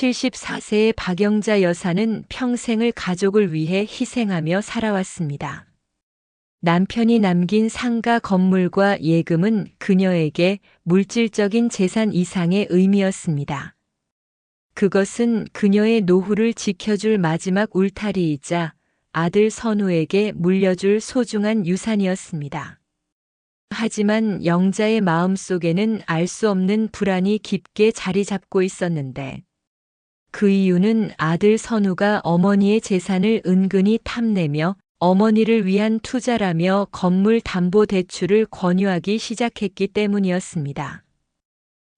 74세의 박영자 여사는 평생을 가족을 위해 희생하며 살아왔습니다. 남편이 남긴 상가 건물과 예금은 그녀에게 물질적인 재산 이상의 의미였습니다. 그것은 그녀의 노후를 지켜줄 마지막 울타리이자 아들 선우에게 물려줄 소중한 유산이었습니다. 하지만 영자의 마음속에는 알 수 없는 불안이 깊게 자리 잡고 있었는데, 그 이유는 아들 선우가 어머니의 재산을 은근히 탐내며 어머니를 위한 투자라며 건물 담보 대출을 권유하기 시작했기 때문이었습니다.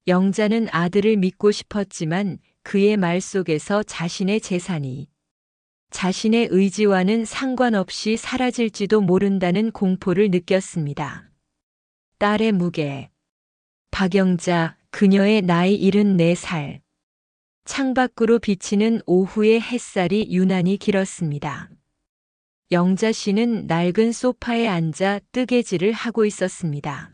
영자는 아들을 믿고 싶었지만 그의 말 속에서 자신의 재산이 자신의 의지와는 상관없이 사라질지도 모른다는 공포를 느꼈습니다. 딸의 무게. 박영자, 그녀의 나이 74살. 창밖으로 비치는 오후의 햇살이 유난히 길었습니다. 영자 씨는 낡은 소파에 앉아 뜨개질을 하고 있었습니다.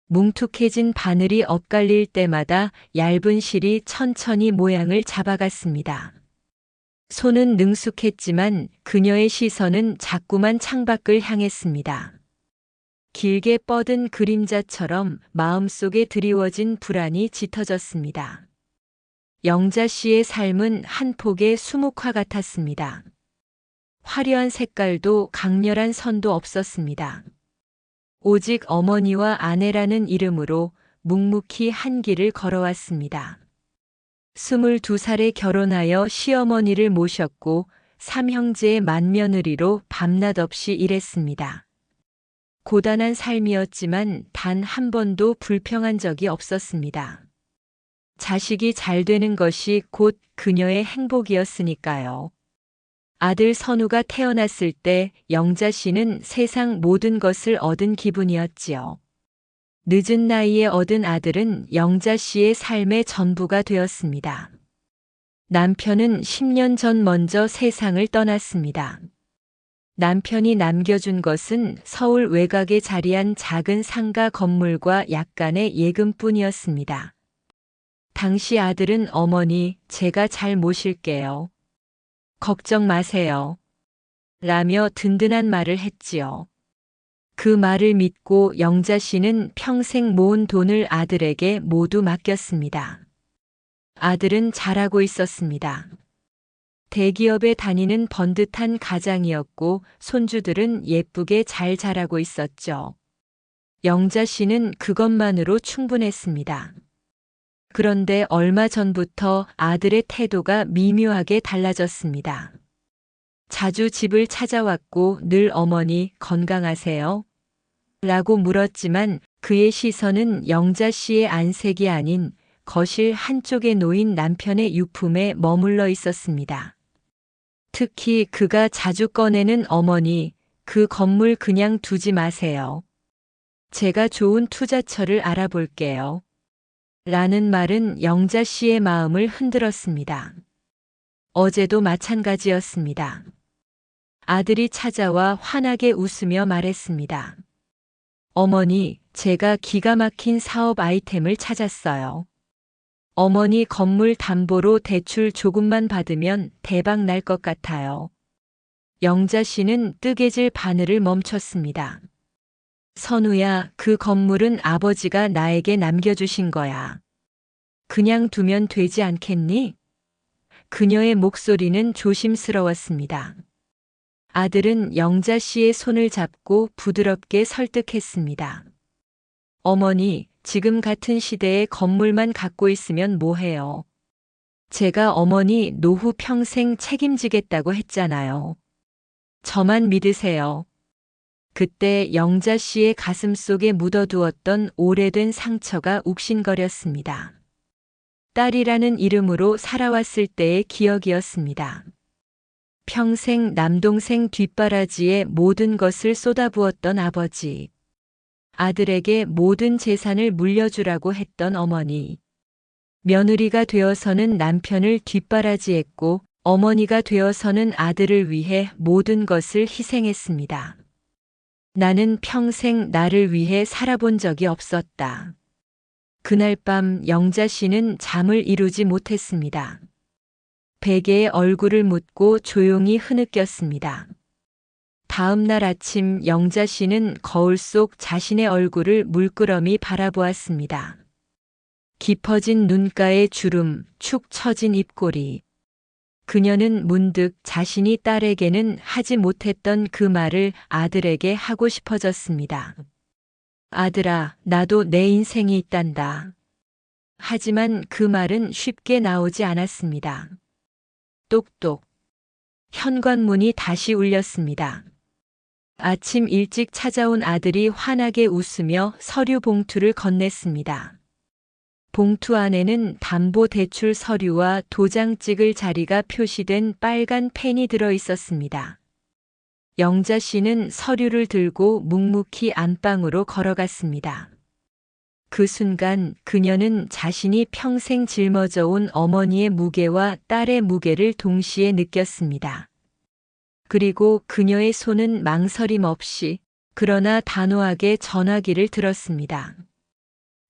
뭉툭해진 바늘이 엇갈릴 때마다 얇은 실이 천천히 모양을 잡아갔습니다. 손은 능숙했지만 그녀의 시선은 자꾸만 창밖을 향했습니다. 길게 뻗은 그림자처럼 마음속에 드리워진 불안이 짙어졌습니다. 영자 씨의 삶은 한 폭의 수묵화 같았습니다. 화려한 색깔도 강렬한 선도 없었습니다. 오직 어머니와 아내라는 이름으로 묵묵히 한 길을 걸어왔습니다. 22살에 결혼하여 시어머니를 모셨고 삼형제의 맏며느리로 밤낮 없이 일했습니다. 고단한 삶이었지만 단 한 번도 불평한 적이 없었습니다. 자식이 잘 되는 것이 곧 그녀의 행복이었으니까요. 아들 선우가 태어났을 때 영자 씨는 세상 모든 것을 얻은 기분이었지요. 늦은 나이에 얻은 아들은 영자 씨의 삶의 전부가 되었습니다. 남편은 10년 전 먼저 세상을 떠났습니다. 남편이 남겨준 것은 서울 외곽에 자리한 작은 상가 건물과 약간의 예금뿐이었습니다. 당시 아들은 어머니, 제가 잘 모실게요. 걱정 마세요. 라며 든든한 말을 했지요. 그 말을 믿고 영자 씨는 평생 모은 돈을 아들에게 모두 맡겼습니다. 아들은 잘하고 있었습니다. 대기업에 다니는 번듯한 가장이었고 손주들은 예쁘게 잘 자라고 있었죠. 영자 씨는 그것만으로 충분했습니다. 그런데 얼마 전부터 아들의 태도가 미묘하게 달라졌습니다. 자주 집을 찾아왔고 늘 어머니 건강하세요? 라고 물었지만 그의 시선은 영자 씨의 안색이 아닌 거실 한쪽에 놓인 남편의 유품에 머물러 있었습니다. 특히 그가 자주 꺼내는 어머니, 그 건물 그냥 두지 마세요. 제가 좋은 투자처를 알아볼게요. 라는 말은 영자 씨의 마음을 흔들었습니다. 어제도 마찬가지였습니다. 아들이 찾아와 환하게 웃으며 말했습니다. 어머니, 제가 기가 막힌 사업 아이템을 찾았어요. 어머니 건물 담보로 대출 조금만 받으면 대박 날 것 같아요. 영자 씨는 뜨개질 바늘을 멈췄습니다. 선우야, 그 건물은 아버지가 나에게 남겨주신 거야. 그냥 두면 되지 않겠니? 그녀의 목소리는 조심스러웠습니다. 아들은 영자 씨의 손을 잡고 부드럽게 설득했습니다. 어머니, 지금 같은 시대에 건물만 갖고 있으면 뭐해요? 제가 어머니 노후 평생 책임지겠다고 했잖아요. 저만 믿으세요. 그때 영자 씨의 가슴 속에 묻어두었던 오래된 상처가 욱신거렸습니다. 딸이라는 이름으로 살아왔을 때의 기억이었습니다. 평생 남동생 뒷바라지에 모든 것을 쏟아부었던 아버지. 아들에게 모든 재산을 물려주라고 했던 어머니. 며느리가 되어서는 남편을 뒷바라지했고 어머니가 되어서는 아들을 위해 모든 것을 희생했습니다. 나는 평생 나를 위해 살아본 적이 없었다. 그날 밤 영자 씨는 잠을 이루지 못했습니다. 베개에 얼굴을 묻고 조용히 흐느꼈습니다. 다음 날 아침 영자 씨는 거울 속 자신의 얼굴을 물끄러미 바라보았습니다. 깊어진 눈가의 주름, 축 처진 입꼬리. 그녀는 문득 자신이 딸에게는 하지 못했던 그 말을 아들에게 하고 싶어졌습니다. 아들아, 나도 내 인생이 있단다. 하지만 그 말은 쉽게 나오지 않았습니다. 똑똑. 현관문이 다시 울렸습니다. 아침 일찍 찾아온 아들이 환하게 웃으며 서류 봉투를 건넸습니다. 봉투 안에는 담보대출 서류와 도장 찍을 자리가 표시된 빨간 펜이 들어 있었습니다. 영자 씨는 서류를 들고 묵묵히 안방으로 걸어갔습니다. 그 순간 그녀는 자신이 평생 짊어져 온 어머니의 무게와 딸의 무게를 동시에 느꼈습니다. 그리고 그녀의 손은 망설임 없이 그러나 단호하게 전화기를 들었습니다.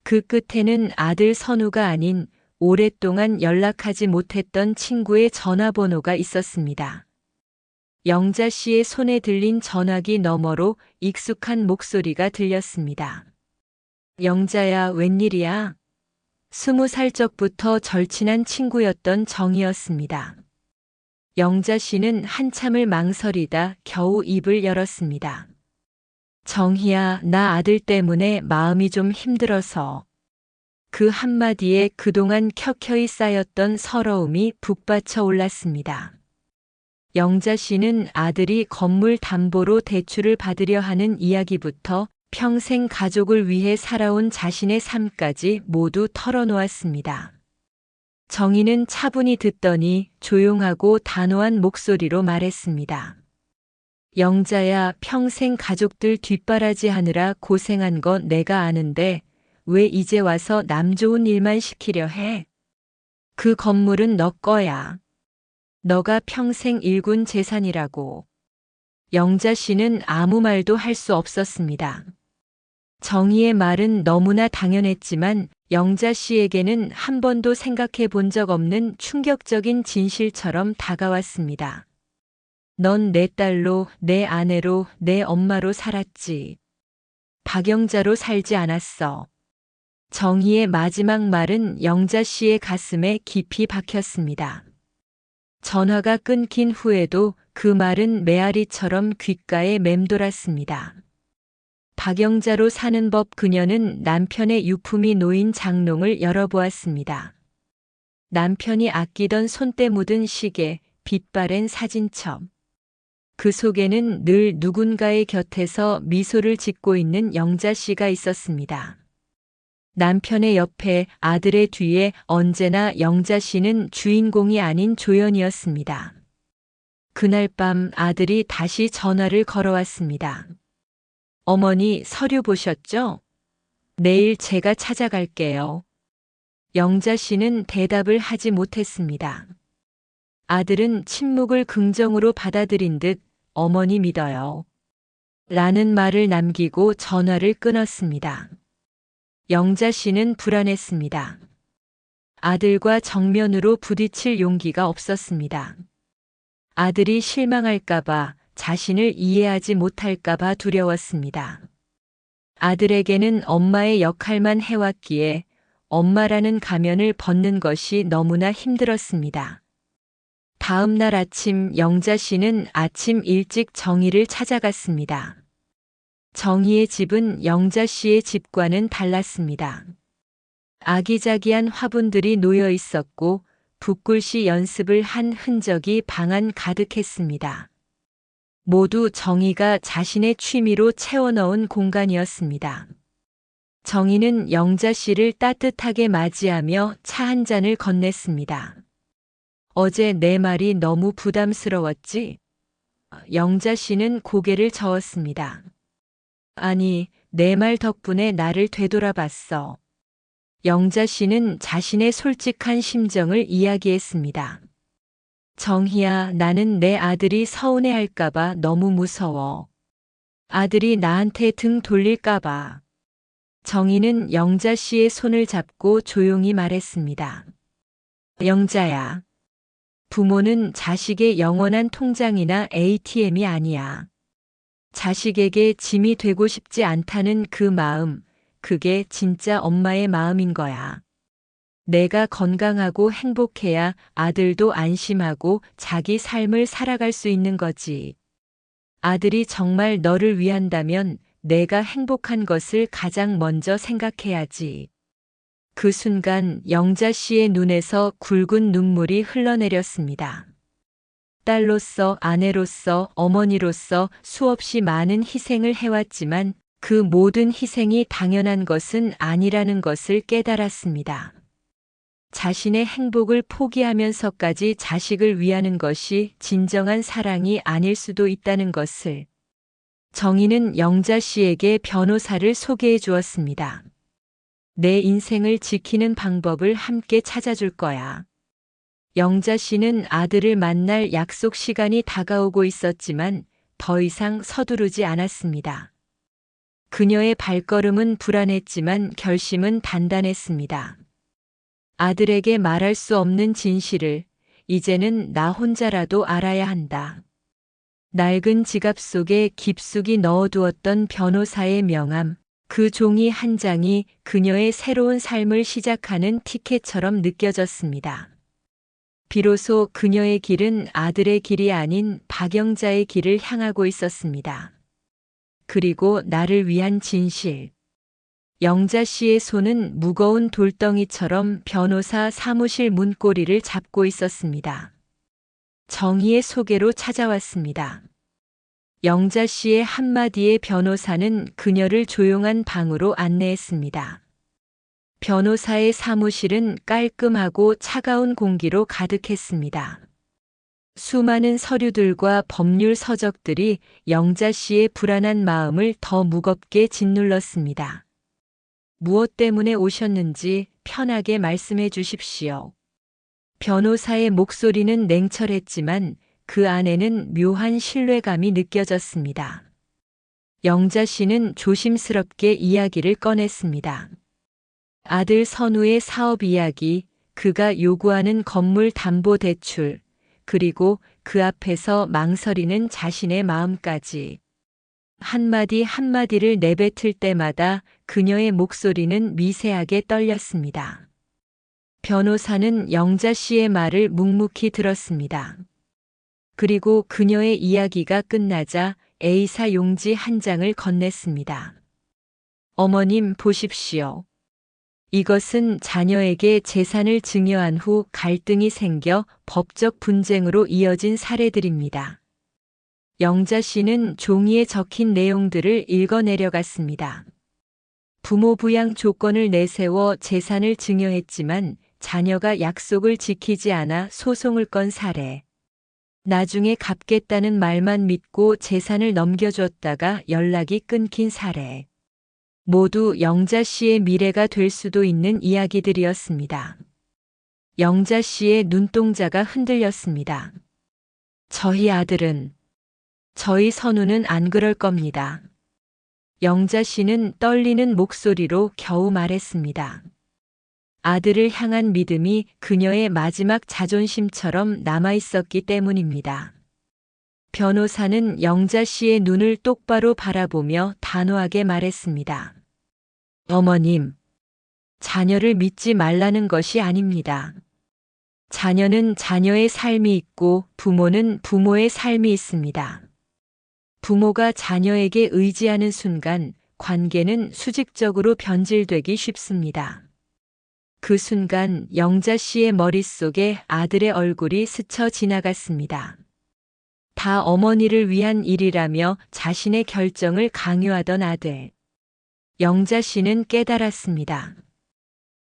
그 끝에는 아들 선우가 아닌 오랫동안 연락하지 못했던 친구의 전화번호가 있었습니다. 영자 씨의 손에 들린 전화기 너머로 익숙한 목소리가 들렸습니다. 영자야, 웬일이야? 20살 적부터 절친한 친구였던 정이었습니다. 영자 씨는 한참을 망설이다 겨우 입을 열었습니다. 정희야, 나 아들 때문에 마음이 좀 힘들어서. 그 한마디에 그동안 켜켜이 쌓였던 서러움이 북받쳐 올랐습니다. 영자 씨는 아들이 건물 담보로 대출을 받으려 하는 이야기부터 평생 가족을 위해 살아온 자신의 삶까지 모두 털어놓았습니다. 정희는 차분히 듣더니 조용하고 단호한 목소리로 말했습니다. 영자야, 평생 가족들 뒷바라지하느라 고생한 거 내가 아는데 왜 이제 와서 남 좋은 일만 시키려 해? 그 건물은 너 거야. 너가 평생 일군 재산이라고. 영자 씨는 아무 말도 할 수 없었습니다. 정희의 말은 너무나 당연했지만 영자 씨에게는 한 번도 생각해 본 적 없는 충격적인 진실처럼 다가왔습니다. 넌 내 딸로, 내 아내로, 내 엄마로 살았지. 박영자로 살지 않았어. 정희의 마지막 말은 영자 씨의 가슴에 깊이 박혔습니다. 전화가 끊긴 후에도 그 말은 메아리처럼 귓가에 맴돌았습니다. 박영자로 사는 법. 그녀는 남편의 유품이 놓인 장롱을 열어보았습니다. 남편이 아끼던 손때 묻은 시계, 빛바랜 사진첩. 그 속에는 늘 누군가의 곁에서 미소를 짓고 있는 영자 씨가 있었습니다. 남편의 옆에, 아들의 뒤에 언제나 영자 씨는 주인공이 아닌 조연이었습니다. 그날 밤 아들이 다시 전화를 걸어왔습니다. 어머니, 서류 보셨죠? 내일 제가 찾아갈게요. 영자 씨는 대답을 하지 못했습니다. 아들은 침묵을 긍정으로 받아들인 듯 어머니 믿어요. 라는 말을 남기고 전화를 끊었습니다. 영자 씨는 불안했습니다. 아들과 정면으로 부딪힐 용기가 없었습니다. 아들이 실망할까봐, 자신을 이해하지 못할까봐 두려웠습니다. 아들에게는 엄마의 역할만 해왔기에 엄마라는 가면을 벗는 것이 너무나 힘들었습니다. 다음 날 아침 영자 씨는 아침 일찍 정희를 찾아갔습니다. 정희의 집은 영자 씨의 집과는 달랐습니다. 아기자기한 화분들이 놓여 있었고 붓글씨 연습을 한 흔적이 방 안 가득했습니다. 모두 정희가 자신의 취미로 채워넣은 공간이었습니다. 정희는 영자 씨를 따뜻하게 맞이하며 차 한 잔을 건넸습니다. 어제 내 말이 너무 부담스러웠지? 영자 씨는 고개를 저었습니다. 아니, 내 말 덕분에 나를 되돌아봤어. 영자 씨는 자신의 솔직한 심정을 이야기했습니다. 정희야, 나는 내 아들이 서운해할까봐 너무 무서워. 아들이 나한테 등 돌릴까봐. 정희는 영자 씨의 손을 잡고 조용히 말했습니다. 영자야. 부모는 자식의 영원한 통장이나 ATM이 아니야. 자식에게 짐이 되고 싶지 않다는 그 마음, 그게 진짜 엄마의 마음인 거야. 내가 건강하고 행복해야 아들도 안심하고 자기 삶을 살아갈 수 있는 거지. 아들이 정말 너를 위한다면 내가 행복한 것을 가장 먼저 생각해야지. 그 순간 영자 씨의 눈에서 굵은 눈물이 흘러내렸습니다. 딸로서, 아내로서, 어머니로서 수없이 많은 희생을 해왔지만 그 모든 희생이 당연한 것은 아니라는 것을 깨달았습니다. 자신의 행복을 포기하면서까지 자식을 위하는 것이 진정한 사랑이 아닐 수도 있다는 것을. 정희는 영자 씨에게 변호사를 소개해 주었습니다. 내 인생을 지키는 방법을 함께 찾아줄 거야. 영자 씨는 아들을 만날 약속 시간이 다가오고 있었지만 더 이상 서두르지 않았습니다. 그녀의 발걸음은 불안했지만 결심은 단단했습니다. 아들에게 말할 수 없는 진실을 이제는 나 혼자라도 알아야 한다. 낡은 지갑 속에 깊숙이 넣어두었던 변호사의 명함, 그 종이 한 장이 그녀의 새로운 삶을 시작하는 티켓처럼 느껴졌습니다. 비로소 그녀의 길은 아들의 길이 아닌 박영자의 길을 향하고 있었습니다. 그리고 나를 위한 진실. 영자 씨의 손은 무거운 돌덩이처럼 변호사 사무실 문고리를 잡고 있었습니다. 정희의 소개로 찾아왔습니다. 영자 씨의 한마디에 변호사는 그녀를 조용한 방으로 안내했습니다. 변호사의 사무실은 깔끔하고 차가운 공기로 가득했습니다. 수많은 서류들과 법률 서적들이 영자 씨의 불안한 마음을 더 무겁게 짓눌렀습니다. 무엇 때문에 오셨는지 편하게 말씀해 주십시오. 변호사의 목소리는 냉철했지만 그 안에는 묘한 신뢰감이 느껴졌습니다. 영자 씨는 조심스럽게 이야기를 꺼냈습니다. 아들 선우의 사업 이야기, 그가 요구하는 건물 담보 대출, 그리고 그 앞에서 망설이는 자신의 마음까지. 한마디 한마디를 내뱉을 때마다 그녀의 목소리는 미세하게 떨렸습니다. 변호사는 영자 씨의 말을 묵묵히 들었습니다. 그리고 그녀의 이야기가 끝나자 A사 용지 한 장을 건넸습니다. 어머님 보십시오. 이것은 자녀에게 재산을 증여한 후 갈등이 생겨 법적 분쟁으로 이어진 사례들입니다. 영자 씨는 종이에 적힌 내용들을 읽어 내려갔습니다. 부모 부양 조건을 내세워 재산을 증여했지만 자녀가 약속을 지키지 않아 소송을 건 사례. 나중에 갚겠다는 말만 믿고 재산을 넘겨줬다가 연락이 끊긴 사례. 모두 영자 씨의 미래가 될 수도 있는 이야기들이었습니다. 영자 씨의 눈동자가 흔들렸습니다. 저희 아들은, 저희 선우는 안 그럴 겁니다. 영자 씨는 떨리는 목소리로 겨우 말했습니다. 아들을 향한 믿음이 그녀의 마지막 자존심처럼 남아있었기 때문입니다. 변호사는 영자 씨의 눈을 똑바로 바라보며 단호하게 말했습니다. 어머님, 자녀를 믿지 말라는 것이 아닙니다. 자녀는 자녀의 삶이 있고 부모는 부모의 삶이 있습니다. 부모가 자녀에게 의지하는 순간 관계는 수직적으로 변질되기 쉽습니다. 그 순간 영자 씨의 머릿속에 아들의 얼굴이 스쳐 지나갔습니다. 다 어머니를 위한 일이라며 자신의 결정을 강요하던 아들. 영자 씨는 깨달았습니다.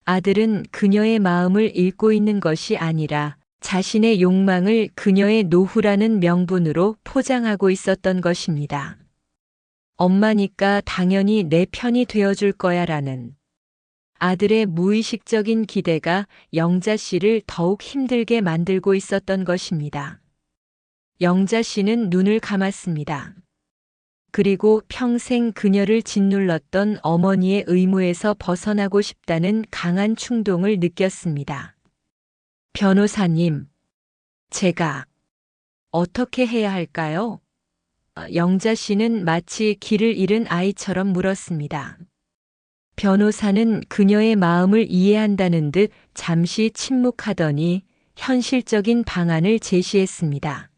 아들은 그녀의 마음을 읽고 있는 것이 아니라 자신의 욕망을 그녀의 노후라는 명분으로 포장하고 있었던 것입니다. 엄마니까 당연히 내 편이 되어줄 거야라는 아들의 무의식적인 기대가 영자 씨를 더욱 힘들게 만들고 있었던 것입니다. 영자 씨는 눈을 감았습니다. 그리고 평생 그녀를 짓눌렀던 어머니의 의무에서 벗어나고 싶다는 강한 충동을 느꼈습니다. 변호사님, 제가 어떻게 해야 할까요? 영자 씨는 마치 길을 잃은 아이처럼 물었습니다. 변호사는 그녀의 마음을 이해한다는 듯 잠시 침묵하더니 현실적인 방안을 제시했습니다.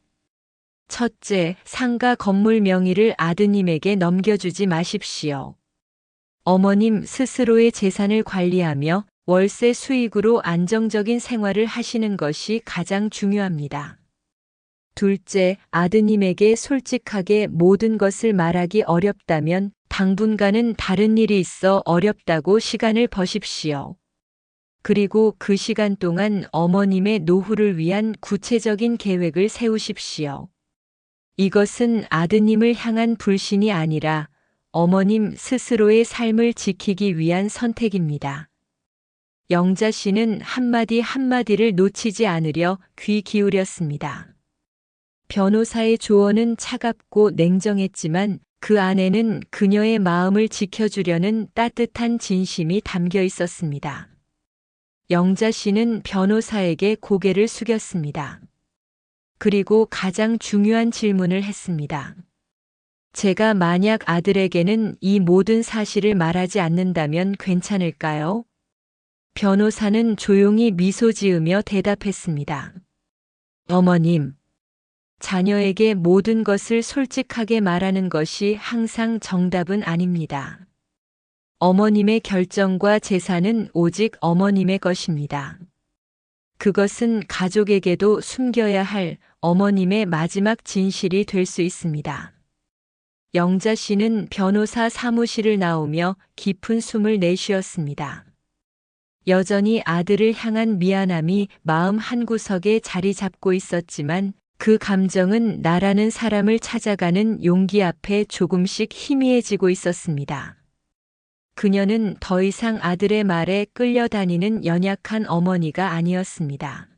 첫째, 상가 건물 명의를 아드님에게 넘겨주지 마십시오. 어머님 스스로의 재산을 관리하며 월세 수익으로 안정적인 생활을 하시는 것이 가장 중요합니다. 둘째, 아드님에게 솔직하게 모든 것을 말하기 어렵다면 당분간은 다른 일이 있어 어렵다고 시간을 버십시오. 그리고 그 시간 동안 어머님의 노후를 위한 구체적인 계획을 세우십시오. 이것은 아드님을 향한 불신이 아니라 어머님 스스로의 삶을 지키기 위한 선택입니다. 영자 씨는 한마디 한마디를 놓치지 않으려 귀 기울였습니다. 변호사의 조언은 차갑고 냉정했지만 그 안에는 그녀의 마음을 지켜주려는 따뜻한 진심이 담겨 있었습니다. 영자 씨는 변호사에게 고개를 숙였습니다. 그리고 가장 중요한 질문을 했습니다. 제가 만약 아들에게는 이 모든 사실을 말하지 않는다면 괜찮을까요? 변호사는 조용히 미소 지으며 대답했습니다. 어머님, 자녀에게 모든 것을 솔직하게 말하는 것이 항상 정답은 아닙니다. 어머님의 결정과 재산은 오직 어머님의 것입니다. 그것은 가족에게도 숨겨야 할 어머님의 마지막 진실이 될 수 있습니다. 영자 씨는 변호사 사무실을 나오며 깊은 숨을 내쉬었습니다. 여전히 아들을 향한 미안함이 마음 한구석에 자리 잡고 있었지만 그 감정은 나라는 사람을 찾아가는 용기 앞에 조금씩 희미해지고 있었습니다. 그녀는 더 이상 아들의 말에 끌려다니는 연약한 어머니가 아니었습니다.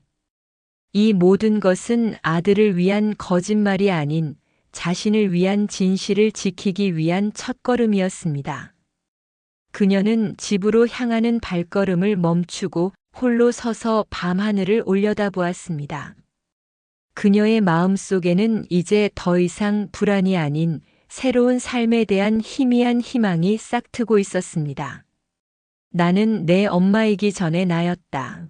이 모든 것은 아들을 위한 거짓말이 아닌 자신을 위한 진실을 지키기 위한 첫걸음이었습니다. 그녀는 집으로 향하는 발걸음을 멈추고 홀로 서서 밤하늘을 올려다보았습니다. 그녀의 마음속에는 이제 더 이상 불안이 아닌 새로운 삶에 대한 희미한 희망이 싹트고 있었습니다. 나는 내 엄마이기 전에 나였다.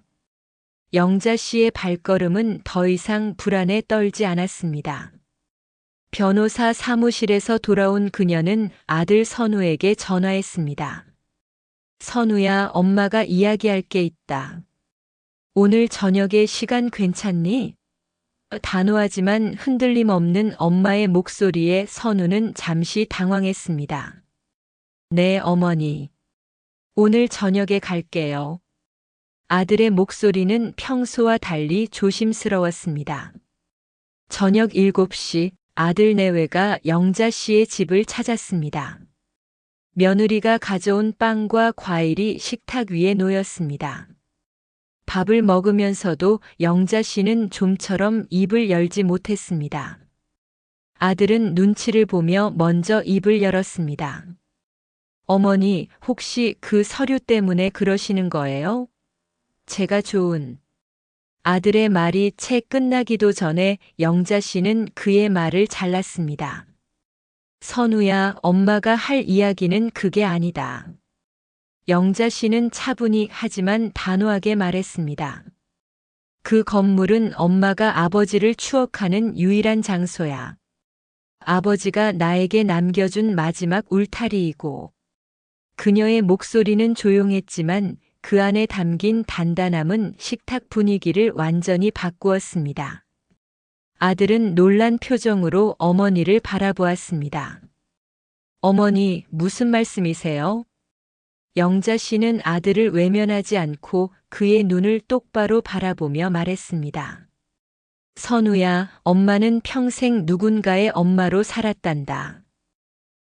영자 씨의 발걸음은 더 이상 불안에 떨지 않았습니다. 변호사 사무실에서 돌아온 그녀는 아들 선우에게 전화했습니다. 선우야, 엄마가 이야기할 게 있다. 오늘 저녁에 시간 괜찮니? 단호하지만 흔들림 없는 엄마의 목소리에 선우는 잠시 당황했습니다. 네, 어머니. 오늘 저녁에 갈게요. 아들의 목소리는 평소와 달리 조심스러웠습니다. 저녁 7시 아들 내외가 영자 씨의 집을 찾았습니다. 며느리가 가져온 빵과 과일이 식탁 위에 놓였습니다. 밥을 먹으면서도 영자 씨는 좀처럼 입을 열지 못했습니다. 아들은 눈치를 보며 먼저 입을 열었습니다. 어머니, 혹시 그 서류 때문에 그러시는 거예요? 제가 좋은... 아들의 말이 채 끝나기도 전에 영자 씨는 그의 말을 잘랐습니다. 선우야, 엄마가 할 이야기는 그게 아니다. 영자 씨는 차분히 하지만 단호하게 말했습니다. 그 건물은 엄마가 아버지를 추억하는 유일한 장소야. 아버지가 나에게 남겨준 마지막 울타리이고. 그녀의 목소리는 조용했지만 그 안에 담긴 단단함은 식탁 분위기를 완전히 바꾸었습니다. 아들은 놀란 표정으로 어머니를 바라보았습니다. 어머니, 무슨 말씀이세요? 영자 씨는 아들을 외면하지 않고 그의 눈을 똑바로 바라보며 말했습니다. 선우야, 엄마는 평생 누군가의 엄마로 살았단다.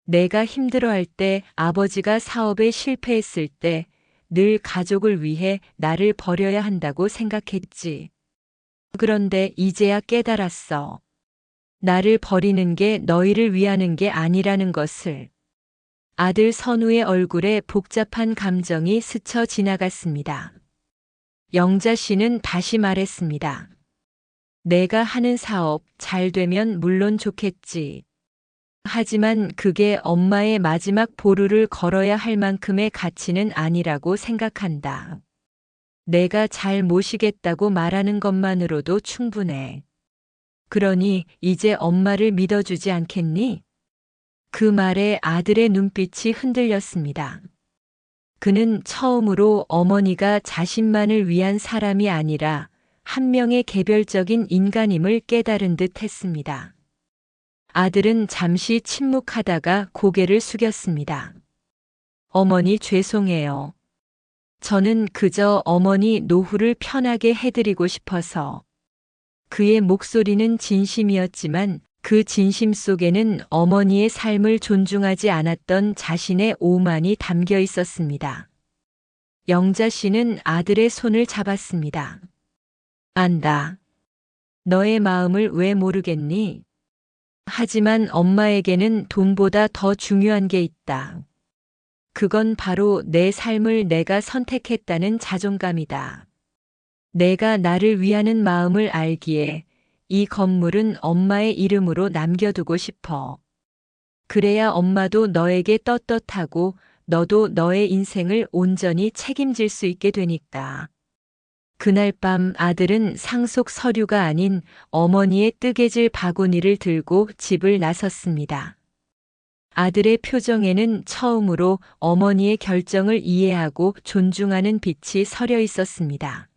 내가 힘들어할 때, 아버지가 사업에 실패했을 때, 늘 가족을 위해 나를 버려야 한다고 생각했지. 그런데 이제야 깨달았어. 나를 버리는 게 너희를 위하는 게 아니라는 것을. 아들 선우의 얼굴에 복잡한 감정이 스쳐 지나갔습니다. 영자 씨는 다시 말했습니다. 내가 하는 사업 잘 되면 물론 좋겠지. 하지만 그게 엄마의 마지막 보루를 걸어야 할 만큼의 가치는 아니라고 생각한다. 내가 잘 모시겠다고 말하는 것만으로도 충분해. 그러니 이제 엄마를 믿어주지 않겠니? 그 말에 아들의 눈빛이 흔들렸습니다. 그는 처음으로 어머니가 자신만을 위한 사람이 아니라 한 명의 개별적인 인간임을 깨달은 듯 했습니다. 아들은 잠시 침묵하다가 고개를 숙였습니다. 어머니 죄송해요. 저는 그저 어머니 노후를 편하게 해드리고 싶어서. 그의 목소리는 진심이었지만 그 진심 속에는 어머니의 삶을 존중하지 않았던 자신의 오만이 담겨 있었습니다. 영자 씨는 아들의 손을 잡았습니다. 안다. 너의 마음을 왜 모르겠니? 하지만 엄마에게는 돈보다 더 중요한 게 있다. 그건 바로 내 삶을 내가 선택했다는 자존감이다. 내가 나를 위하는 마음을 알기에 이 건물은 엄마의 이름으로 남겨두고 싶어. 그래야 엄마도 너에게 떳떳하고 너도 너의 인생을 온전히 책임질 수 있게 되니까. 그날 밤 아들은 상속 서류가 아닌 어머니의 뜨개질 바구니를 들고 집을 나섰습니다. 아들의 표정에는 처음으로 어머니의 결정을 이해하고 존중하는 빛이 서려 있었습니다.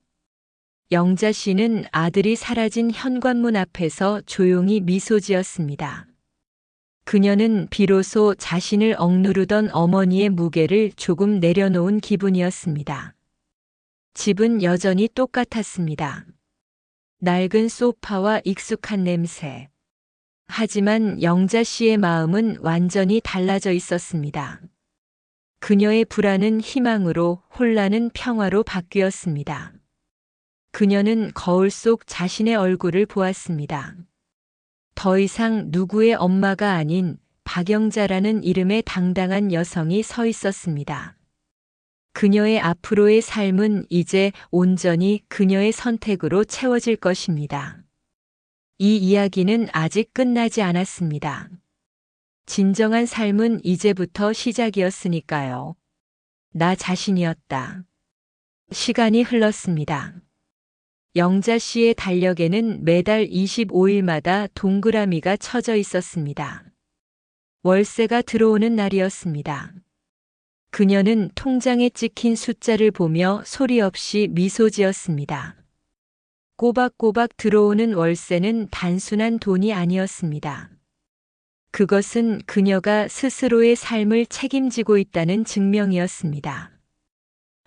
영자 씨는 아들이 사라진 현관문 앞에서 조용히 미소 지었습니다. 그녀는 비로소 자신을 억누르던 어머니의 무게를 조금 내려놓은 기분이었습니다. 집은 여전히 똑같았습니다. 낡은 소파와 익숙한 냄새. 하지만 영자 씨의 마음은 완전히 달라져 있었습니다. 그녀의 불안은 희망으로, 혼란은 평화로 바뀌었습니다. 그녀는 거울 속 자신의 얼굴을 보았습니다. 더 이상 누구의 엄마가 아닌 박영자라는 이름의 당당한 여성이 서 있었습니다. 그녀의 앞으로의 삶은 이제 온전히 그녀의 선택으로 채워질 것입니다. 이 이야기는 아직 끝나지 않았습니다. 진정한 삶은 이제부터 시작이었으니까요. 나 자신이었다. 시간이 흘렀습니다. 영자 씨의 달력에는 매달 25일마다 동그라미가 쳐져 있었습니다. 월세가 들어오는 날이었습니다. 그녀는 통장에 찍힌 숫자를 보며 소리 없이 미소 지었습니다. 꼬박꼬박 들어오는 월세는 단순한 돈이 아니었습니다. 그것은 그녀가 스스로의 삶을 책임지고 있다는 증명이었습니다.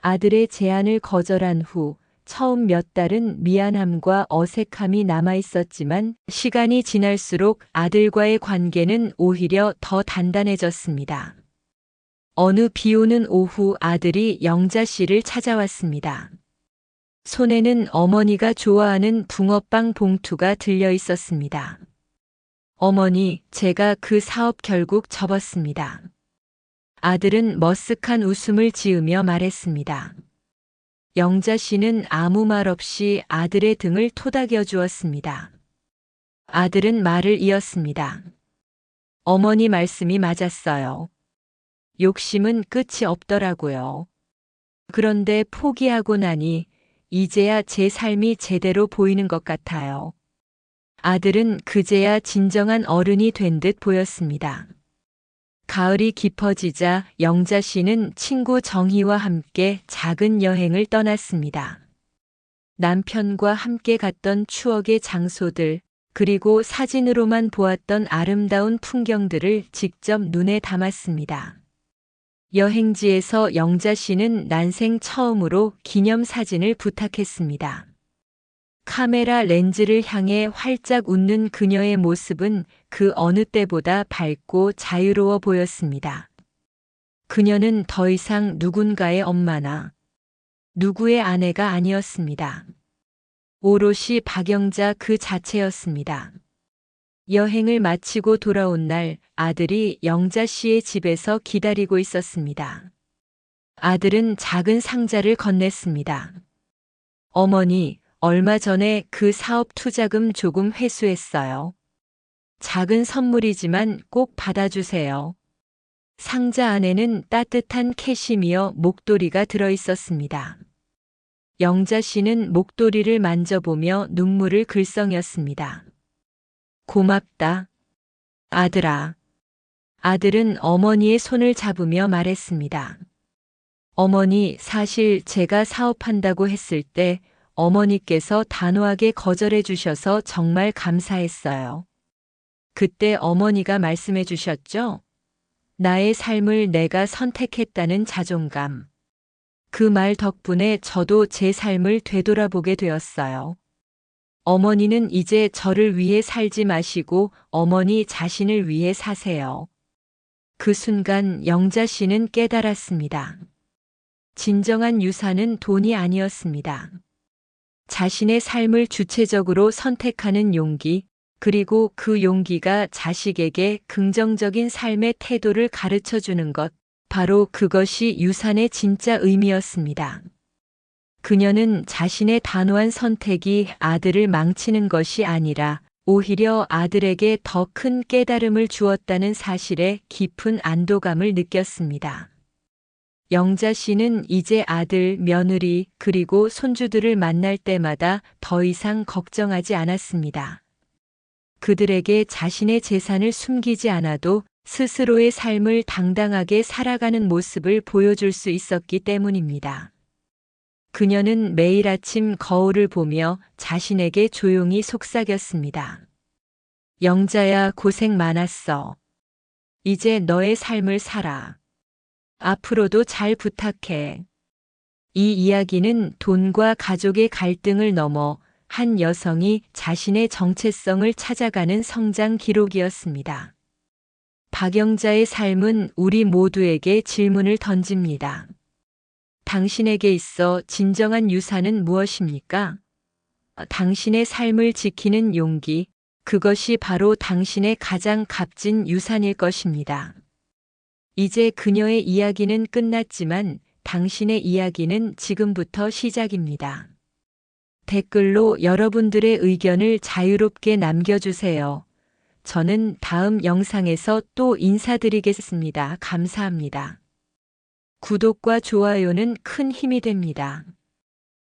아들의 제안을 거절한 후 처음 몇 달은 미안함과 어색함이 남아 있었지만 시간이 지날수록 아들과의 관계는 오히려 더 단단해졌습니다. 어느 비 오는 오후 아들이 영자 씨를 찾아왔습니다. 손에는 어머니가 좋아하는 붕어빵 봉투가 들려 있었습니다. 어머니, 제가 그 사업 결국 접었습니다. 아들은 머쓱한 웃음을 지으며 말했습니다. 영자 씨는 아무 말 없이 아들의 등을 토닥여 주었습니다. 아들은 말을 이었습니다. 어머니 말씀이 맞았어요. 욕심은 끝이 없더라고요. 그런데 포기하고 나니 이제야 제 삶이 제대로 보이는 것 같아요. 아들은 그제야 진정한 어른이 된 듯 보였습니다. 가을이 깊어지자 영자 씨는 친구 정희와 함께 작은 여행을 떠났습니다. 남편과 함께 갔던 추억의 장소들, 그리고 사진으로만 보았던 아름다운 풍경들을 직접 눈에 담았습니다. 여행지에서 영자 씨는 난생 처음으로 기념사진을 부탁했습니다. 카메라 렌즈를 향해 활짝 웃는 그녀의 모습은 그 어느 때보다 밝고 자유로워 보였습니다. 그녀는 더 이상 누군가의 엄마나 누구의 아내가 아니었습니다. 오롯이 박영자 그 자체였습니다. 여행을 마치고 돌아온 날 아들이 영자 씨의 집에서 기다리고 있었습니다. 아들은 작은 상자를 건넸습니다. 어머니, 얼마 전에 그 사업 투자금 조금 회수했어요. 작은 선물이지만 꼭 받아주세요. 상자 안에는 따뜻한 캐시미어 목도리가 들어 있었습니다. 영자 씨는 목도리를 만져보며 눈물을 글썽였습니다. 고맙다, 아들아. 아들은 어머니의 손을 잡으며 말했습니다. 어머니, 사실 제가 사업한다고 했을 때 어머니께서 단호하게 거절해 주셔서 정말 감사했어요. 그때 어머니가 말씀해 주셨죠? 나의 삶을 내가 선택했다는 자존감. 그 말 덕분에 저도 제 삶을 되돌아보게 되었어요. 어머니는 이제 저를 위해 살지 마시고 어머니 자신을 위해 사세요. 그 순간 영자 씨는 깨달았습니다. 진정한 유산은 돈이 아니었습니다. 자신의 삶을 주체적으로 선택하는 용기, 그리고 그 용기가 자식에게 긍정적인 삶의 태도를 가르쳐 주는 것, 바로 그것이 유산의 진짜 의미였습니다. 그녀는 자신의 단호한 선택이 아들을 망치는 것이 아니라 오히려 아들에게 더 큰 깨달음을 주었다는 사실에 깊은 안도감을 느꼈습니다. 영자 씨는 이제 아들, 며느리, 그리고 손주들을 만날 때마다 더 이상 걱정하지 않았습니다. 그들에게 자신의 재산을 숨기지 않아도 스스로의 삶을 당당하게 살아가는 모습을 보여줄 수 있었기 때문입니다. 그녀는 매일 아침 거울을 보며 자신에게 조용히 속삭였습니다. 영자야, 고생 많았어. 이제 너의 삶을 살아. 앞으로도 잘 부탁해. 이 이야기는 돈과 가족의 갈등을 넘어 한 여성이 자신의 정체성을 찾아가는 성장 기록이었습니다. 박영자의 삶은 우리 모두에게 질문을 던집니다. 당신에게 있어 진정한 유산은 무엇입니까? 당신의 삶을 지키는 용기, 그것이 바로 당신의 가장 값진 유산일 것입니다. 이제 그녀의 이야기는 끝났지만 당신의 이야기는 지금부터 시작입니다. 댓글로 여러분들의 의견을 자유롭게 남겨주세요. 저는 다음 영상에서 또 인사드리겠습니다. 감사합니다. 구독과 좋아요는 큰 힘이 됩니다.